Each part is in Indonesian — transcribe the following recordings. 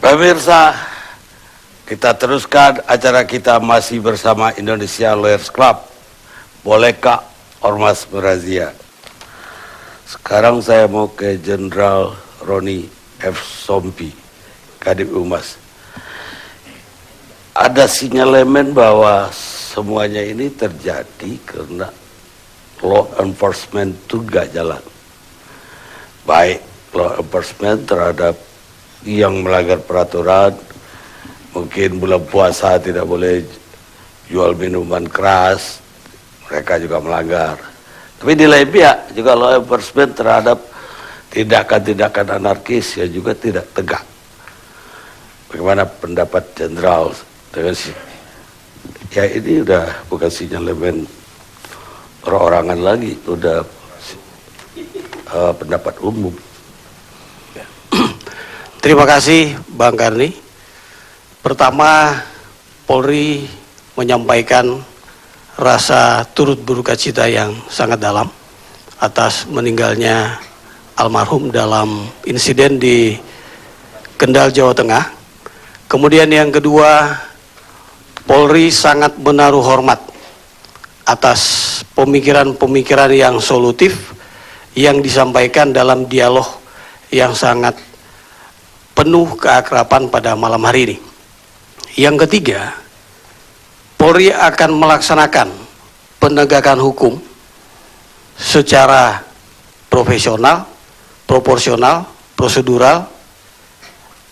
Pemirsa, kita teruskan acara kita masih bersama Indonesia Lawyers Club. Bolehkah ormas merazia? Sekarang saya mau ke Jenderal Roni F. Sompi, Kadip Humas. Ada sinyalemen bahwa semuanya ini terjadi karena law enforcement itu gak jalan. Baik law enforcement terhadap yang melanggar peraturan, mungkin bulan puasa tidak boleh jual minuman keras, mereka juga melanggar. Tapi di lain pihak juga law enforcement terhadap tindakan-tindakan anarkis ya juga tidak tegak. Bagaimana pendapat Jenderal dengan ya ini udah bukan sinyalemen perorangan lagi, udah pendapat umum. Terima kasih Bang Karni. Pertama, Polri menyampaikan rasa turut berduka cita yang sangat dalam atas meninggalnya almarhum dalam insiden di Kendal, Jawa Tengah. Kemudian yang kedua, Polri sangat menaruh hormat atas pemikiran-pemikiran yang solutif yang disampaikan dalam dialog yang sangat penuh keakraban pada malam hari ini. Yang ketiga, Polri akan melaksanakan penegakan hukum secara profesional, proporsional, prosedural,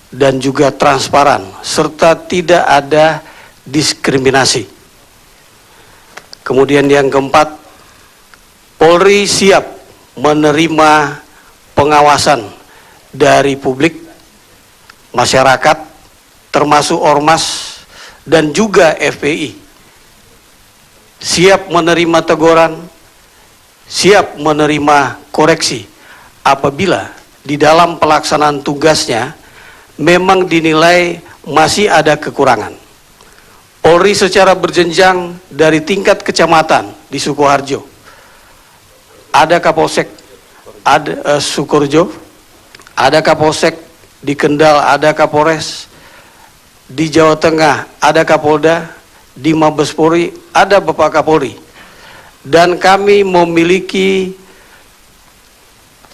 dan juga transparan, serta tidak ada diskriminasi. Kemudian yang keempat, Polri siap menerima pengawasan dari publik, masyarakat, termasuk ormas dan juga FPI. Siap menerima teguran, siap menerima koreksi apabila di dalam pelaksanaan tugasnya memang dinilai masih ada kekurangan. Polri secara berjenjang dari tingkat kecamatan di Sukoharjo, ada Kapolsek, ada Sukoharjo, ada Kapolsek di Kendal, ada Kapolres, di Jawa Tengah ada Kapolda, di Mabes Polri ada Bapak Kapolri, dan kami memiliki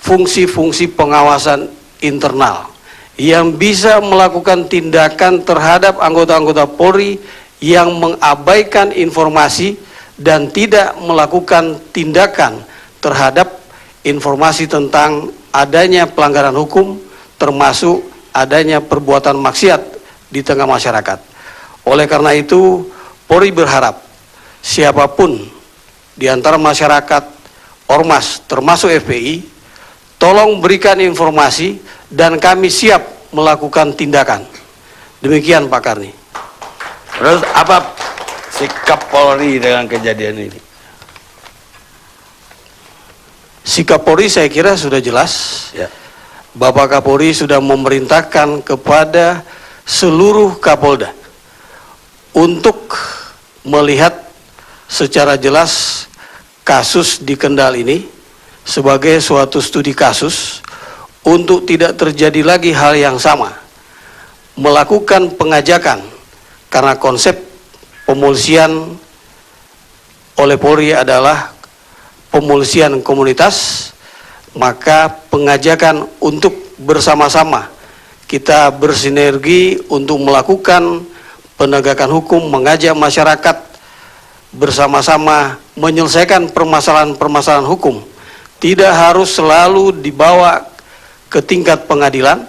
fungsi-fungsi pengawasan internal yang bisa melakukan tindakan terhadap anggota-anggota Polri yang mengabaikan informasi dan tidak melakukan tindakan terhadap informasi tentang adanya pelanggaran hukum, termasuk adanya perbuatan maksiat di tengah masyarakat. Oleh karena itu, Polri berharap siapapun di antara masyarakat, ormas, termasuk FPI, tolong berikan informasi dan kami siap melakukan tindakan. Demikian Pak Karni. Terus apa sikap Polri dengan kejadian ini? Sikap Polri saya kira sudah jelas. Ya. Bapak Kapolri sudah memerintahkan kepada seluruh Kapolda untuk melihat secara jelas kasus di Kendal ini sebagai suatu studi kasus untuk tidak terjadi lagi hal yang sama. Melakukan pengajakan karena konsep pemolisian oleh Polri adalah pemolisian komunitas, maka pengajakan untuk bersama-sama kita bersinergi untuk melakukan penegakan hukum, mengajak masyarakat bersama-sama menyelesaikan permasalahan-permasalahan hukum. Tidak harus selalu dibawa ke tingkat pengadilan,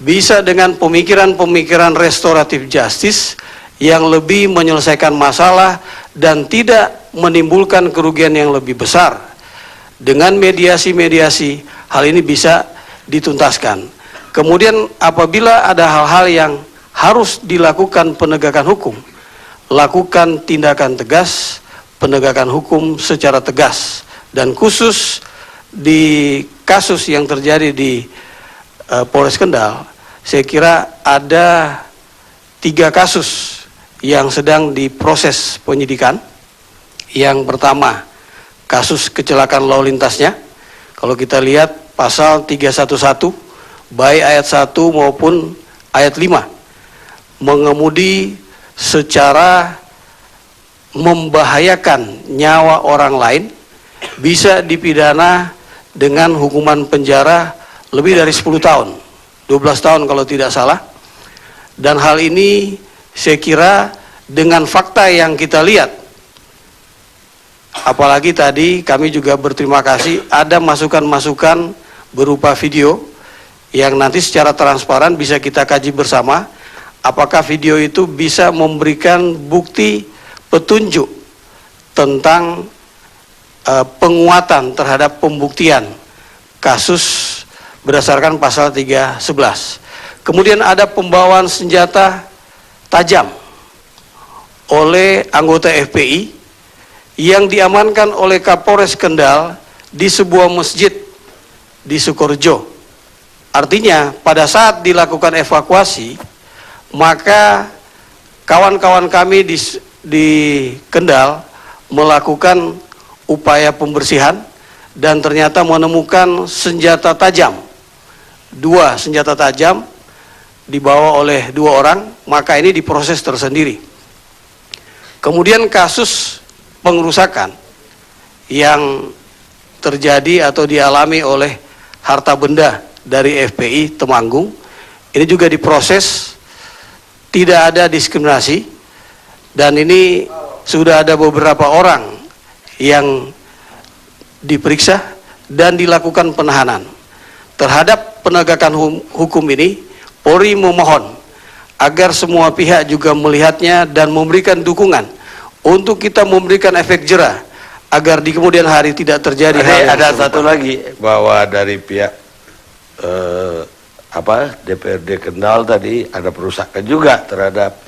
bisa dengan pemikiran-pemikiran restoratif justice yang lebih menyelesaikan masalah dan tidak menimbulkan kerugian yang lebih besar. Dengan mediasi-mediasi, hal ini bisa dituntaskan. Kemudian apabila ada hal-hal yang harus dilakukan penegakan hukum, lakukan tindakan tegas, penegakan hukum secara tegas. Dan khusus di kasus yang terjadi di Polres Kendal, saya kira ada 3 kasus yang sedang diproses penyidikan. Yang pertama, kasus kecelakaan lalu lintasnya. Kalau kita lihat pasal 311, baik ayat 1 maupun ayat 5, mengemudi secara membahayakan nyawa orang lain bisa dipidana dengan hukuman penjara lebih dari 10 tahun, 12 tahun kalau tidak salah. Dan hal ini saya kira dengan fakta yang kita lihat, apalagi tadi kami juga berterima kasih ada masukan-masukan berupa video yang nanti secara transparan bisa kita kaji bersama, apakah video itu bisa memberikan bukti petunjuk tentang penguatan terhadap pembuktian kasus berdasarkan pasal 311. Kemudian ada pembawaan senjata tajam oleh anggota FPI yang diamankan oleh Kapolres Kendal di sebuah masjid di Sukorejo. Artinya pada saat dilakukan evakuasi, maka kawan-kawan kami di Kendal melakukan upaya pembersihan dan ternyata menemukan senjata tajam, 2 senjata tajam dibawa oleh 2 orang, maka ini diproses tersendiri. Kemudian kasus pengerusakan yang terjadi atau dialami oleh harta benda dari FPI Temanggung, ini juga diproses, tidak ada diskriminasi, dan ini sudah ada beberapa orang yang diperiksa dan dilakukan penahanan. Terhadap penegakan hukum ini, Polri memohon agar semua pihak juga melihatnya dan memberikan dukungan untuk kita memberikan efek jera agar di kemudian hari tidak terjadi hal yang ada serupa. satu lagi bahwa dari pihak DPRD Kendal tadi ada perusakan juga terhadap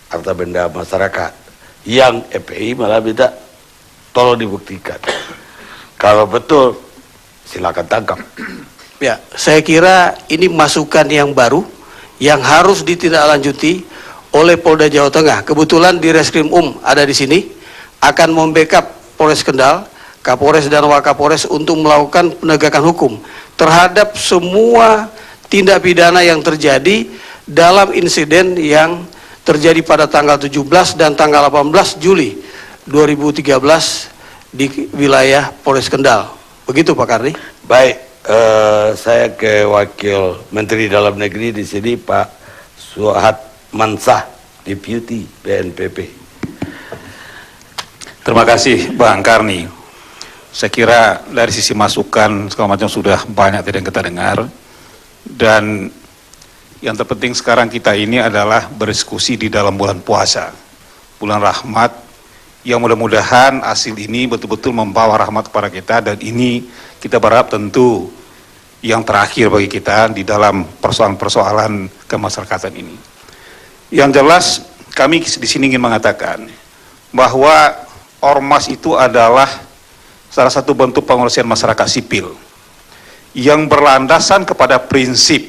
harta benda masyarakat yang FPI malah minta tolong dibuktikan. Kalau betul silakan tangkap. Ya, saya kira ini masukan yang baru yang harus ditindaklanjuti oleh Polda Jawa Tengah. Kebetulan di Reskrim ada di sini, akan membackup Polres Kendal, Kapolres dan Wakapolres untuk melakukan penegakan hukum terhadap semua tindak pidana yang terjadi dalam insiden yang terjadi pada tanggal 17 dan tanggal 18 Juli 2013 di wilayah Polres Kendal. Begitu Pak Karni. Baik. Saya ke Wakil Menteri Dalam Negeri di sini, Pak Suhat Mansah, Deputi BNPB. Terima kasih Bang Karni. Saya kira dari sisi masukan segala macam sudah banyak yang kita dengar, dan yang terpenting sekarang kita ini adalah berdiskusi di dalam bulan puasa, bulan rahmat, yang mudah-mudahan hasil ini betul-betul membawa rahmat kepada kita, dan ini kita berharap tentu yang terakhir bagi kita di dalam persoalan-persoalan kemasyarakatan ini. Yang jelas kami di sini ingin mengatakan bahwa ormas itu adalah salah satu bentuk pengorganisasian masyarakat sipil yang berlandasan kepada prinsip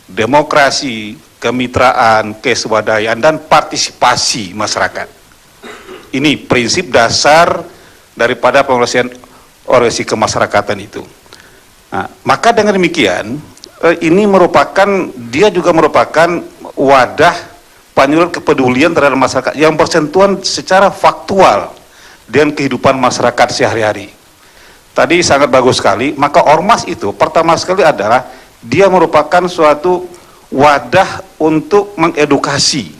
demokrasi, kemitraan, keswadayaan, dan partisipasi masyarakat. Ini prinsip dasar daripada pengorganisasian organisasi kemasyarakatan itu. Nah, maka dengan demikian ini dia juga merupakan wadah penyuluhan kepedulian terhadap masyarakat yang bersentuhan secara faktual dengan kehidupan masyarakat sehari-hari. Tadi sangat bagus sekali. Maka ormas itu pertama sekali adalah dia merupakan suatu wadah untuk mengedukasi.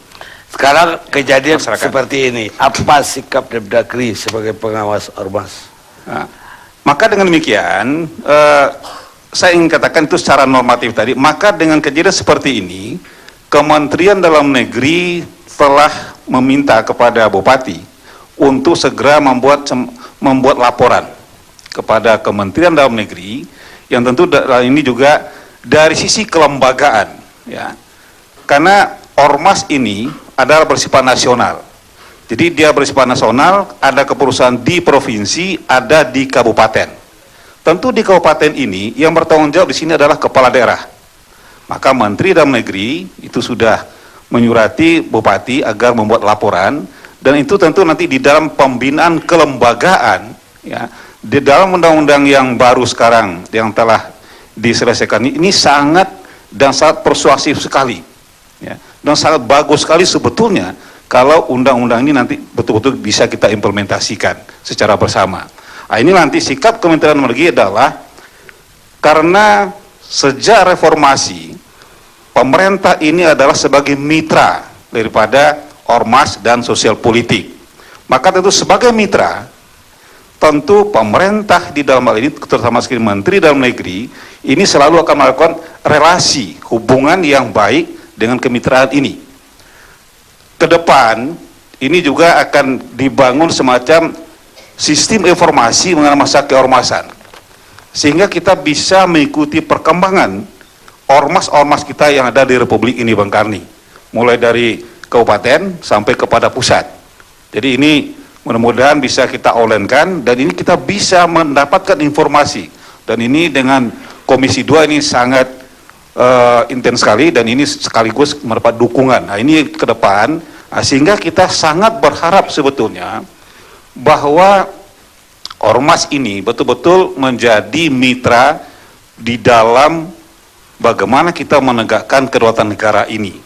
Sekarang kejadian masyarakat seperti ini, apa sikap Depdagri sebagai pengawas ormas? Nah, maka dengan demikian saya ingin katakan itu secara normatif tadi. Maka dengan kejadian seperti ini, Kementerian Dalam Negeri telah meminta kepada Bupati untuk segera membuat laporan kepada Kementerian Dalam Negeri, yang tentu ini juga dari sisi kelembagaan, ya, karena ormas ini adalah bersifat nasional. Jadi dia bersifat nasional, ada kepengurusan di provinsi, ada di kabupaten. Tentu di kabupaten ini yang bertanggung jawab di sini adalah kepala daerah. Maka Menteri Dalam Negeri itu sudah menyurati Bupati agar membuat laporan, dan itu tentu nanti di dalam pembinaan kelembagaan, ya, di dalam undang-undang yang baru sekarang yang telah diselesaikan ini sangat persuasif sekali dan sangat bagus sekali sebetulnya kalau undang-undang ini nanti betul-betul bisa kita implementasikan secara bersama. Nah, ini nanti sikap Kementerian Dalam Negeri adalah karena sejak reformasi pemerintah ini adalah sebagai mitra daripada ormas dan sosial politik. Maka tentu sebagai mitra, tentu pemerintah di dalam hal ini, terutama sekali Menteri Dalam Negeri, ini selalu akan melakukan relasi, hubungan yang baik dengan kemitraan ini. Ke depan, ini juga akan dibangun semacam sistem informasi mengenai masalah keormasan. Sehingga kita bisa mengikuti perkembangan ormas-ormas kita yang ada di Republik ini, Bang Karni. Mulai dari kabupaten sampai kepada pusat. Jadi ini mudah-mudahan bisa kita online-kan, dan ini kita bisa mendapatkan informasi. Dan ini dengan Komisi 2 ini sangat intens sekali, dan ini sekaligus mendapat dukungan. Nah, ini ke depan, sehingga kita sangat berharap sebetulnya bahwa ormas ini betul-betul menjadi mitra di dalam bagaimana kita menegakkan kedaulatan negara ini.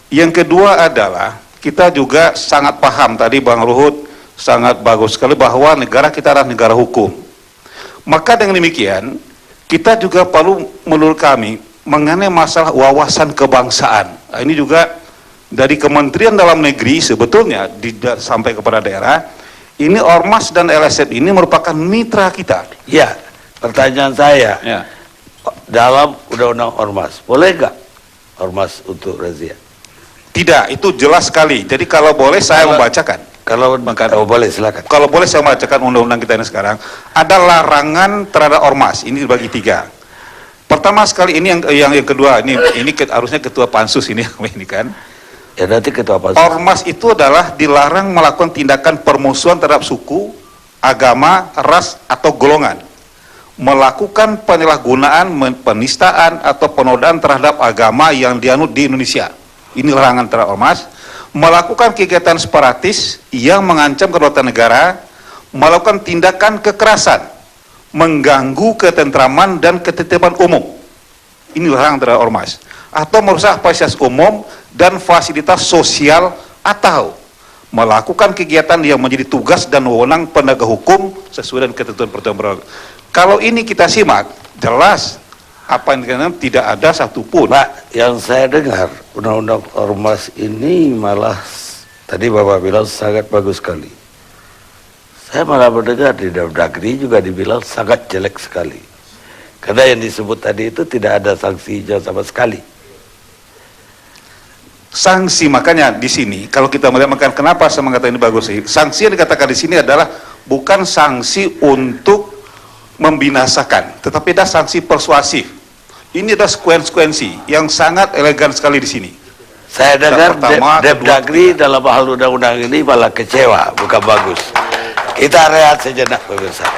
Yang kedua adalah kita juga sangat paham, tadi Bang Ruhut sangat bagus sekali, bahwa negara kita adalah negara hukum. Maka dengan demikian, kita juga perlu menurut kami mengenai masalah wawasan kebangsaan. Nah, ini juga dari Kementerian Dalam Negeri sebetulnya sampai kepada daerah, ini ormas dan LSM ini merupakan mitra kita. Ya, pertanyaan saya, Ya. dalam undang-undang ormas, boleh nggak ormas untuk razia? Tidak, itu jelas sekali. Jadi kalau boleh saya membacakan. Kalau boleh silakan. Kalau boleh saya membacakan undang-undang kita ini sekarang. Ada larangan terhadap ormas. Ini dibagi 3. Pertama sekali ini yang kedua ini harusnya ketua pansus ini kan. Ya nanti ketua pansus. Ormas itu adalah dilarang melakukan tindakan permusuhan terhadap suku, agama, ras atau golongan. Melakukan penyalahgunaan, penistaan atau penodaan terhadap agama yang dianut di Indonesia. Ini larangan terhadap ormas. Melakukan kegiatan separatis yang mengancam kedaulatan negara, melakukan tindakan kekerasan, mengganggu ketentraman dan ketertiban umum. Ini larangan terhadap ormas. Atau merusak fasilitas umum dan fasilitas sosial, atau melakukan kegiatan yang menjadi tugas dan wewenang penegak hukum sesuai dengan ketentuan peraturan. Kalau ini kita simak, jelas apa yang dikatakan tidak ada satupun. Pak, yang saya dengar undang-undang ormas ini malah tadi Bapak bilang sangat bagus sekali. Saya malah mendengar di dalam negeri juga dibilang sangat jelek sekali. Karena yang disebut tadi itu tidak ada sanksinya sama sekali. Sanksi, makanya di sini kalau kita melihat kenapa saya mengatakan ini bagus sih. Sanksi yang dikatakan di sini adalah bukan sanksi untuk membinasakan, tetapi ada sanksi persuasif. Ini ada konsekuensi yang sangat elegan sekali di sini. Saya dengar Depdagri dalam hal undang-undang ini malah kecewa, bukan bagus. Kita rehat sejenak pemirsa.